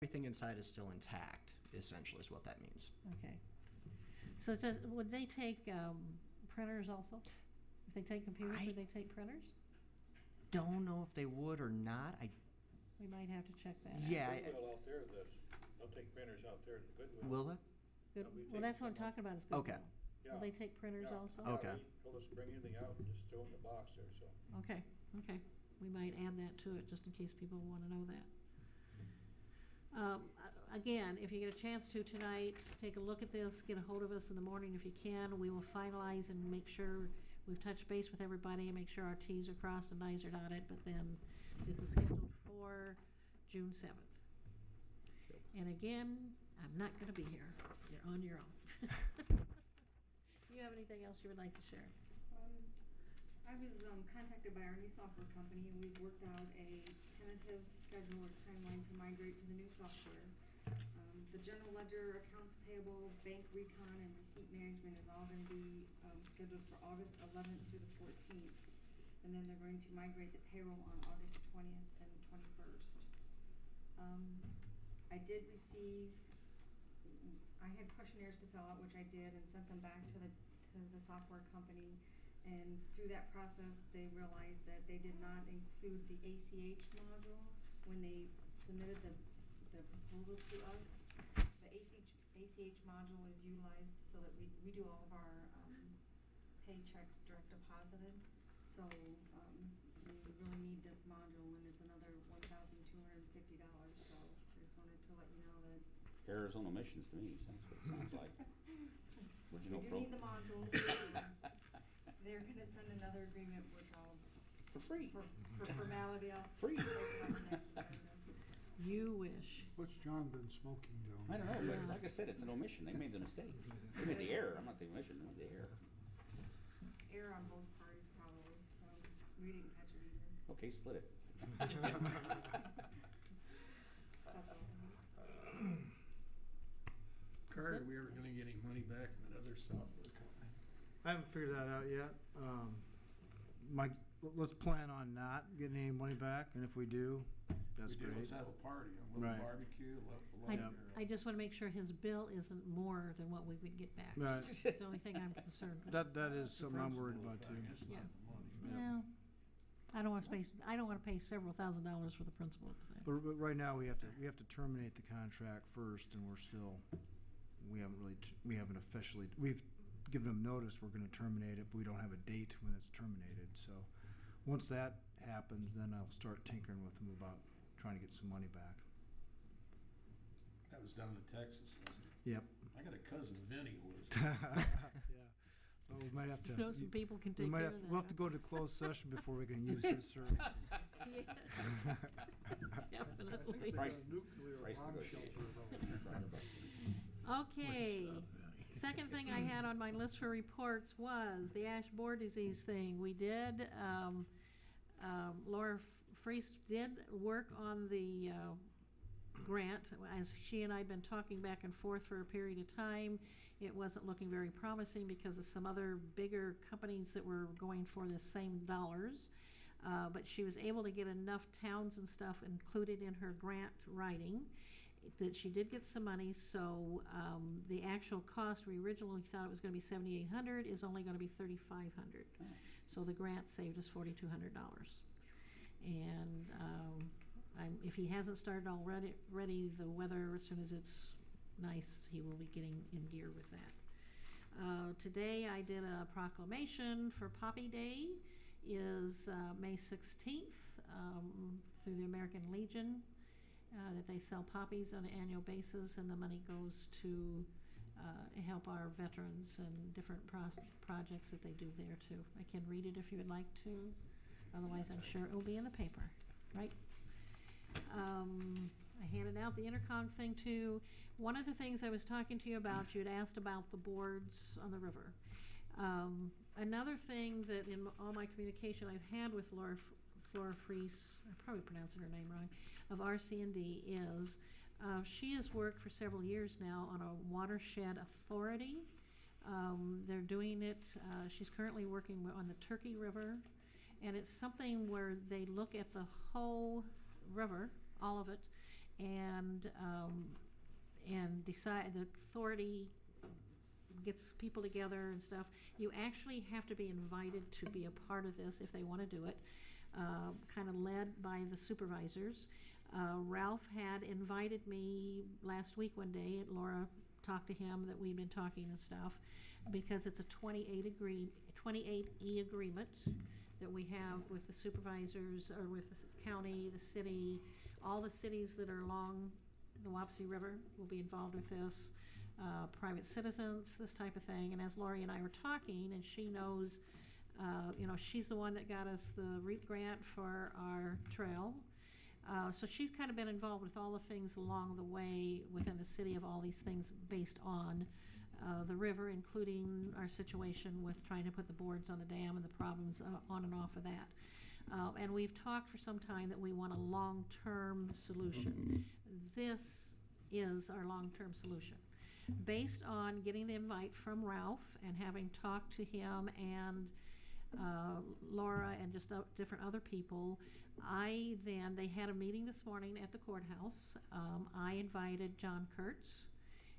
everything inside is still intact, essentially, is what that means. Okay. So would they take printers also? If they take computers, would they take printers? Don't know if they would or not. We might have to check that Yeah. Goodwill out there, they'll take printers out there at Goodwill. Will they? Good. Well, that's what I'm talking about is Goodwill. Okay. Will they take printers also? Yeah, Okay. they told us to bring anything out and just throw it in the box there, so. Okay, okay. We might add that to it, just in case people want to know that. Again, if you get a chance to tonight, take a look at this, get a hold of us in the morning if you can. We will finalize and make sure we've touched base with everybody and make sure our T's are crossed and I's are dotted, but then this is scheduled for June 7th. And again, I'm not going to be here. You're on your own. Do you have anything else you would like to share? I was contacted by our new software company, and we've worked out a tentative schedule or timeline to migrate to the new software. The general ledger, accounts payable, bank recon, and receipt management is all going to be scheduled for August 11th through the 14th. And then they're going to migrate the payroll on August 20th and 21st. I did receive, I had questionnaires to fill out, which I did, and sent them back to the software company. And through that process, they realized that they did not include the ACH module when they submitted the proposal to us. The ACH module is utilized so that we do all of our paychecks direct deposited. So we really need this module, and it's another $1,250. So I just wanted to let you know that Errors on omissions to me, that's what it sounds like. we do need the module. They're going to send another agreement, which I'll For free. for formality. I'll Free. You wish. What's John been smoking down I don't there? know, but like I said, it's an omission. They made the mistake. They made the error. I'm not the omission, they made the error. Error on both parties, probably. So we didn't catch it either. Okay, split it. That's all. Carter, are we ever gonna get any money back from that other software company? I haven't figured that out yet. Let's plan on not getting any money back, and if we do, that's We did, let's great. have a party, a little Right. barbecue, I just want to make sure his bill isn't more than what we would get back. Right. That's the only thing I'm concerned with. That is something I'm worried about too. Yeah. Not the money. Well, I don't want to pay several $1,000s for the principal of the thing. But right now, we have to terminate the contract first, and we haven't officially, we've given them notice we're going to terminate it, but we don't have a date when it's terminated. So once that happens, then I'll start tinkering with them about trying to get some money back. That was down in Texas, wasn't it? Yep. I got a cousin, Vinny, who was. Yeah. Well, we might have to. You know, some people can take care of that. We'll have to go to closed session before we can use his services. Yes. Definitely. Price- Nuclear price bomb negotiation. shelter. Okay. Second thing I had on my list for reports was the ash borer disease thing. We did, Laura Freese did work on the grant. As she and I have been talking back and forth for a period of time, it wasn't looking very promising because of some other bigger companies that were going for the same dollars. But she was able to get enough towns and stuff included in her grant writing that she did get some money. So the actual cost, we originally thought it was going to be $7,800, is only going to be $3,500. So the grant saved us $4,200. And if he hasn't started already, the weather, as soon as it's nice, he will be getting in gear with that. Today I did a proclamation for Poppy Day. Is May 16th through the American Legion, that they sell poppies on an annual basis, and the money goes to help our veterans and different projects that they do there too. I can read it if you would like to. Otherwise, I'm sure it will be in the paper, right? I handed out the intercom thing too. One of the things I was talking to you about, you had asked about the boards on the river. Another thing that in all my communication I've had with Flora Freese, I'm probably pronouncing her name wrong, of RC&D is she has worked for several years now on a watershed authority. They're doing it, she's currently working on the Turkey River, and it's something where they look at the whole river, all of it, and decide, the authority gets people together and stuff. You actually have to be invited to be a part of this if they want to do it, kind of led by the supervisors. Ralph had invited me last week one day, and Laura talked to him that we'd been talking and stuff, because it's a 28E agreement that we have with the supervisors, or with the county, the city. All the cities that are along the Wapsie River will be involved with this, private citizens, this type of thing. And as Lori and I were talking, and she knows, she's the one that got us the REAP grant for our trail. So she's kind of been involved with all the things along the way within the city, of all these things based on the river, including our situation with trying to put the boards on the dam and the problems on and off of that. And we've talked for some time that we want a long-term solution. This is our long-term solution. Based on getting the invite from Ralph and having talked to him and Laura and just different other people, they had a meeting this morning at the courthouse. I invited John Kurtz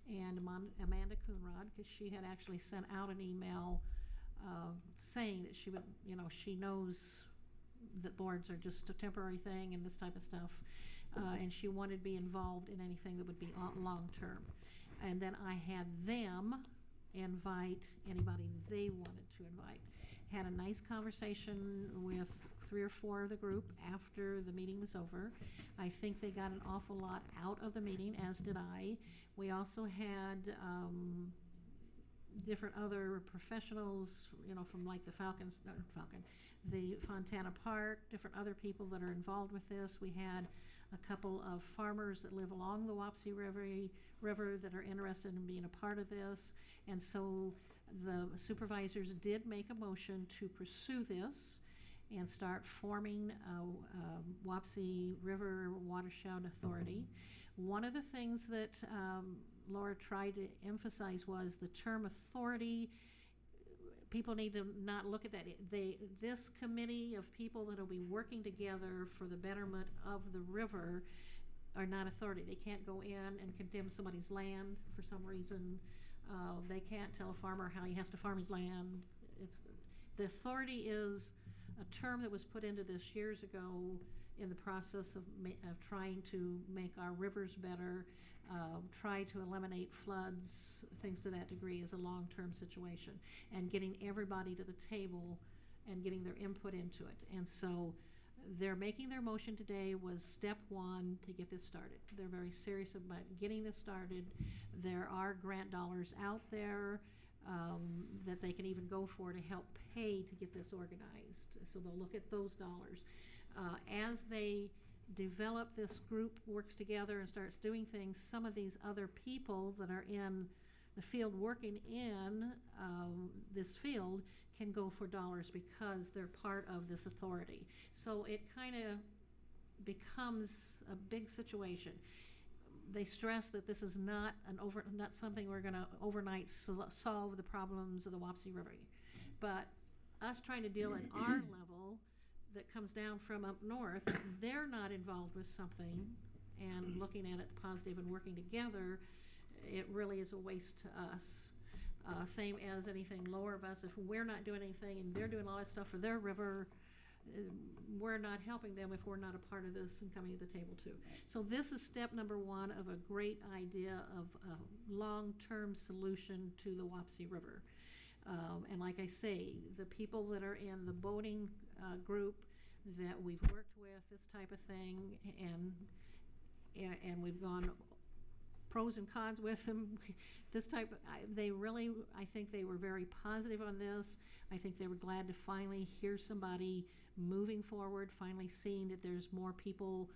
and Amanda Coonrod, because she had actually sent out an email saying that she would, she knows that boards are just a temporary thing and this type of stuff, and she wanted to be involved in anything that would be long-term. And then I had them invite anybody they wanted to invite. Had a nice conversation with 3 or 4 of the group after the meeting was over. I think they got an awful lot out of the meeting, as did I. We also had different other professionals, from like the the Fontana Park, different other people that are involved with this. We had a couple of farmers that live along the Wapsie River that are interested in being a part of this. And so the supervisors did make a motion to pursue this and start forming a Wapsie River Watershed Authority. One of the things that Laura tried to emphasize was the term authority. People need to not look at that. This committee of people that will be working together for the betterment of the river are not authority. They can't go in and condemn somebody's land for some reason. They can't tell a farmer how he has to farm his land. The authority is a term that was put into this years ago in the process of trying to make our rivers better, try to eliminate floods, things to that degree, is a long-term situation, and getting everybody to the table and getting their input into it. And so they're making their motion today was step 1 to get this started. They're very serious about getting this started. There are grant dollars out there that they can even go for to help pay to get this organized. So they'll look at those dollars. As they develop, this group works together and starts doing things, some of these other people that are in the field working in this field can go for dollars because they're part of this authority. So it kind of becomes a big situation. They stress that this is not something we're going to overnight solve the problems of the Wapsie River, but us trying to deal at our level that comes down from up north, if they're not involved with something and looking at it positive and working together, it really is a waste to us. Same as anything lower of us, if we're not doing anything and they're doing all that stuff for their river, we're not helping them if we're not a part of this and coming to the table too. So this is step number 1 of a great idea of a long-term solution to the Wapsie River. And like I say, the people that are in the boating group that we've worked with, this type of thing, and we've gone pros and cons with them. This type, I think they were very positive on this. I think they were glad to finally hear somebody moving forward, finally seeing that there's more people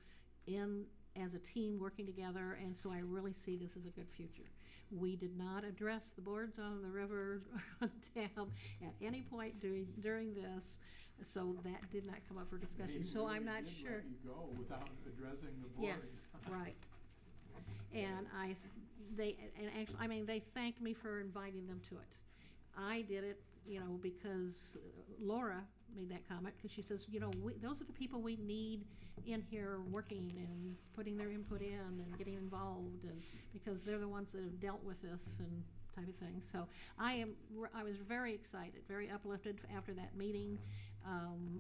in as a team working together, and so I really see this as a good future. We did not address the boards on the river dam at any point during this, so that did not come up for discussion. So I'm not sure. Let you go without addressing the board. Yes, right. And they thanked me for inviting them to it. I did it, because Laura made that comment, because she says, those are the people we need in here working and putting their input in and getting involved, and because they're the ones that have dealt with this and type of thing. So I was very excited, very uplifted after that meeting.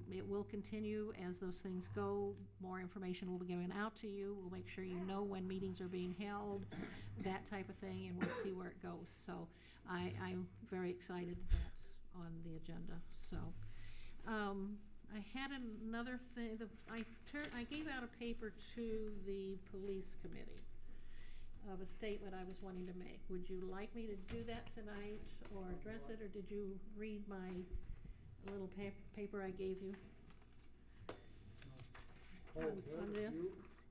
It will continue as those things go. More information will be given out to you. We'll make sure you know when meetings are being held, that type of thing, and we'll see where it goes. So I'm very excited that's on the agenda. So I had another thing. I gave out a paper to the police committee of a statement I was wanting to make. Would you like me to do that tonight or address it, or did you read my little paper I gave you on this?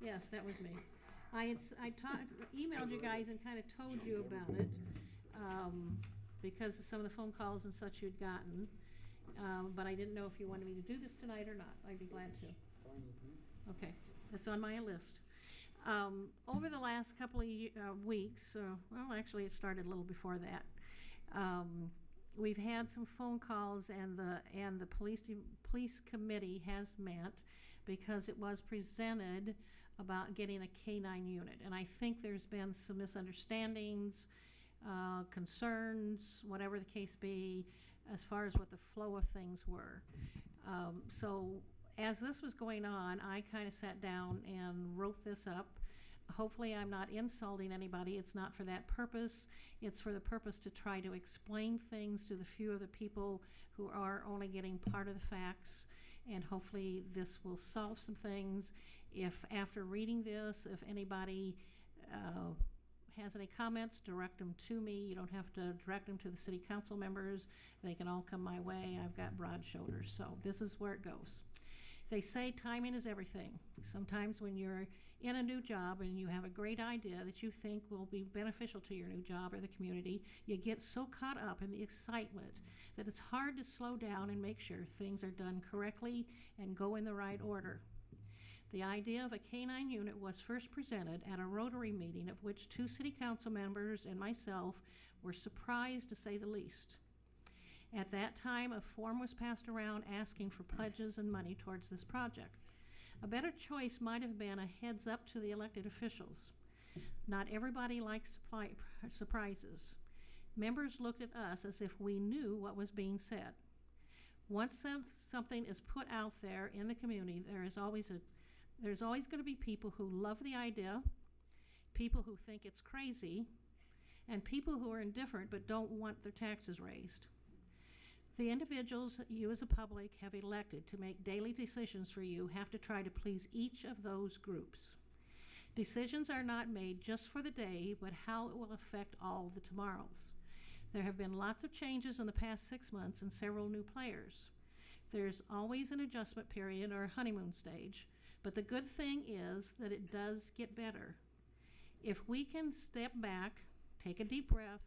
Yes, that was me. I emailed you guys and kind of told you about it because of some of the phone calls and such you'd gotten, but I didn't know if you wanted me to do this tonight or not. I'd be glad to. Okay, that's on my list. Over the last couple of weeks, well, actually it started a little before that, we've had some phone calls, and the police committee has met because it was presented about getting a K-9 unit. And I think there's been some misunderstandings, concerns, whatever the case be, as far as what the flow of things were. So as this was going on, I kind of sat down and wrote this up. Hopefully I'm not insulting anybody. It's not for that purpose. It's for the purpose to try to explain things to the few of the people who are only getting part of the facts, and hopefully this will solve some things. If after reading this, if anybody has any comments, direct them to me. You don't have to direct them to the city council members. They can all come my way. I've got broad shoulders, so this is where it goes. They say timing is everything. Sometimes when you're in a new job and you have a great idea that you think will be beneficial to your new job or the community, you get so caught up in the excitement that it's hard to slow down and make sure things are done correctly and go in the right order. The idea of a K-9 unit was first presented at a Rotary meeting, of which 2 city council members and myself were surprised, to say the least. At that time, a form was passed around asking for pledges and money towards this project. A better choice might have been a heads up to the elected officials. Not everybody likes surprises. Members looked at us as if we knew what was being said. Once something is put out there in the community, there's always going to be people who love the idea, people who think it's crazy, and people who are indifferent but don't want their taxes raised. The individuals you as a public have elected to make daily decisions for you have to try to please each of those groups. Decisions are not made just for the day, but how it will affect all the tomorrows. There have been lots of changes in the past 6 months and several new players. There's always an adjustment period or a honeymoon stage, but the good thing is that it does get better. If we can step back, take a deep breath,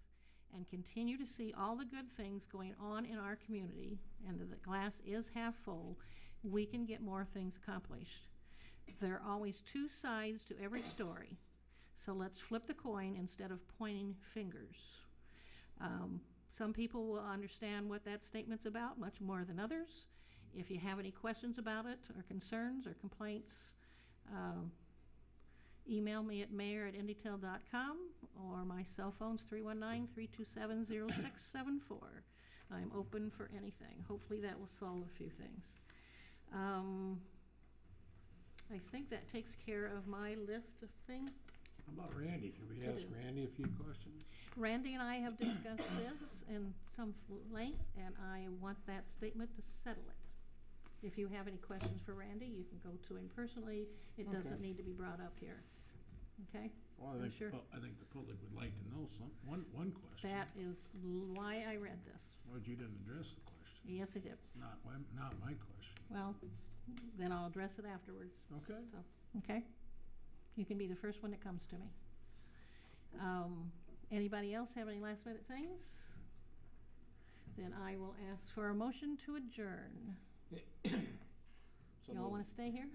and continue to see all the good things going on in our community, and that the glass is half full, we can get more things accomplished. There are always 2 sides to every story, so let's flip the coin instead of pointing fingers. Some people will understand what that statement's about much more than others. If you have any questions about it, or concerns, or complaints, email me at mayor@indytel.com, or my cell phone's 319-327-0674. I'm open for anything. Hopefully that will solve a few things. I think that takes care of my list of things. How about Randy? Can we ask Randy a few questions? Randy and I have discussed this in some length, and I want that statement to settle it. If you have any questions for Randy, you can go to him personally. It doesn't need to be brought up here. Okay? Well, I think the public would like to know one question. That is why I read this. Well, you didn't address the question. Yes, I did. Not my question. Well, then I'll address it afterwards. Okay. So, okay? You can be the first one that comes to me. Anybody else have any last minute things? Then I will ask for a motion to adjourn. Y'all want to stay here?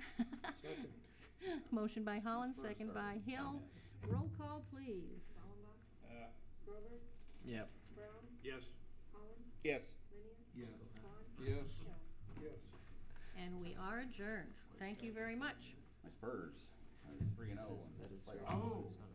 Second. Motion by Holland, second by Hill. Roll call, please. Hollenbach, Grover, Yep. Brown, Yes. Holland, Yes. Linius. Yes. Vaughn. Yes. Hill. Yes. And we are adjourned. Thank you very much. My Spurs are 3-0. That is Playoffs. Oh.